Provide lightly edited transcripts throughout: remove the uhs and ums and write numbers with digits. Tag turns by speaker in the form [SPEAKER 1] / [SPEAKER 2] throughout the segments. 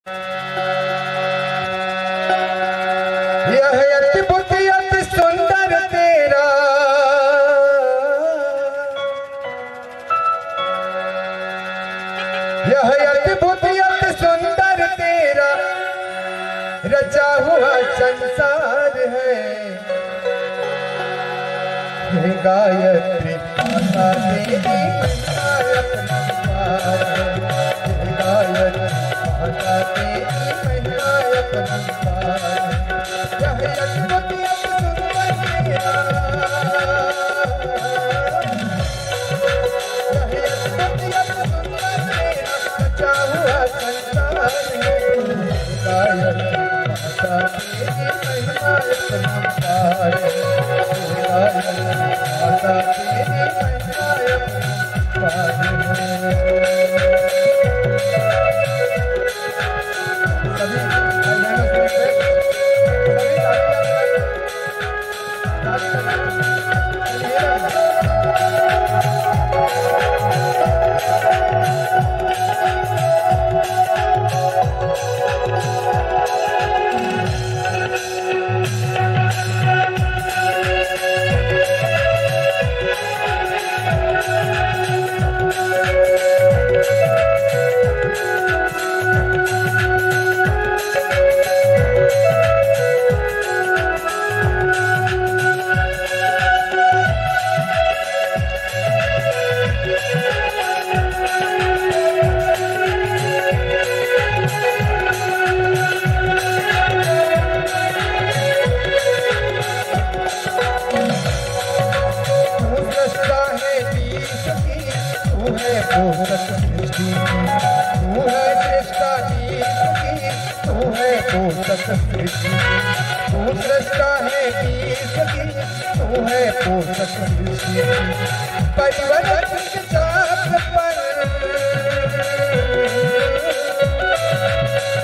[SPEAKER 1] यह अद्भुत अति सुंदर तेरा यह अद्भुत अति सुंदर तेरा रचा हुआ संसार है। गायत्री माता तेरी गायत्री माता तेरी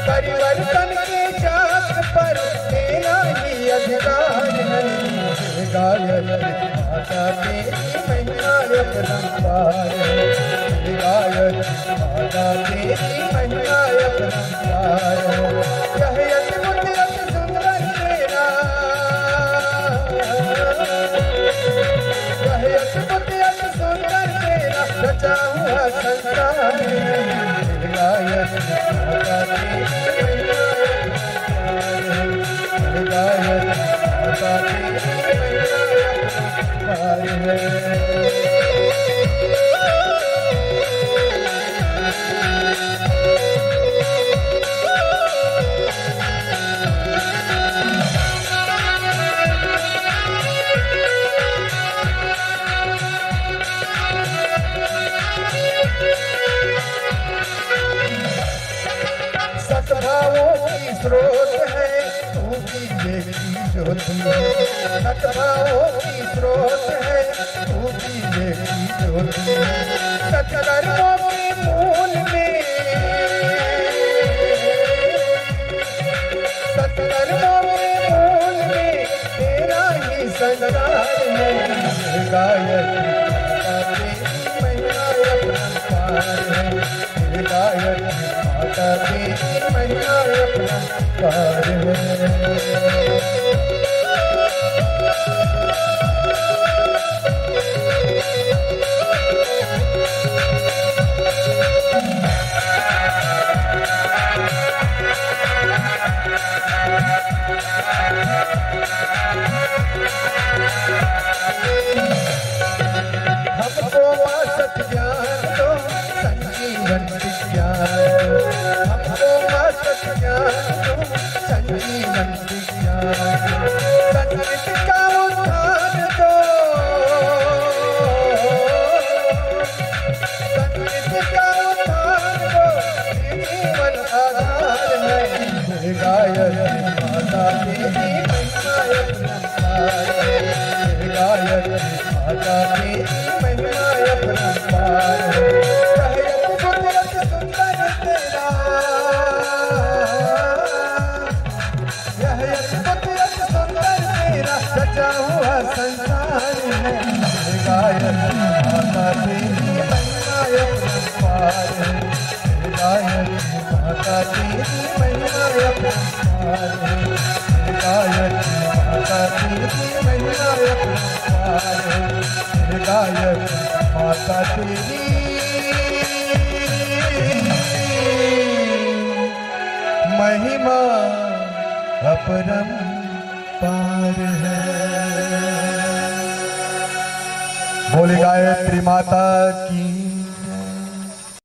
[SPEAKER 1] परिवर्तन के चाक पर तेरा ही अधिकार है। गायत्री माता तेरी महिमा अपरंपार है। गायत्री माता तेरी महिमा अपरंपार है। यह अद्भुत अति सुंदर तेरा यह अद्भुत अति सुंदर तेरा रचा हुआ संसार है। गायत्री माता तेरी सद्भावों की स्रोत है तू भी देखी ज्योति। सद्भावों की स्रोत है तू भी देखी ज्योति। सत्कर्मों के मूल में सत्कर्मों के मूल में तेरा ही संसार है। गायत्री माता तेरी महिमा अपरंपार है। गायत्री माता तेरी महिमा अपरंपार है। हमको मां सत्य ज्ञान दो संजीवन विज्ञान। हमको मां सत्य ज्ञान दो संजीवन विज्ञान। संस्कृति का उद्धार दो संस्कृति का उद्धार दो जीवन आधार है। गायत्री माता तेरी महिमा अपरंपार है। गायत्री माता तेरी महिमा अपरंपार है। सचा हुआ संसार है। गायत्री माता तेरी महिमा अपरंपार है। गायत्री माता तेरी तेरी महिमा अपरंपार है। गायत्री माता तेरी महिमा अपरंपार है। गायत्री माता तेरी महिमा अपरंपार है। बोले गायत्री माता की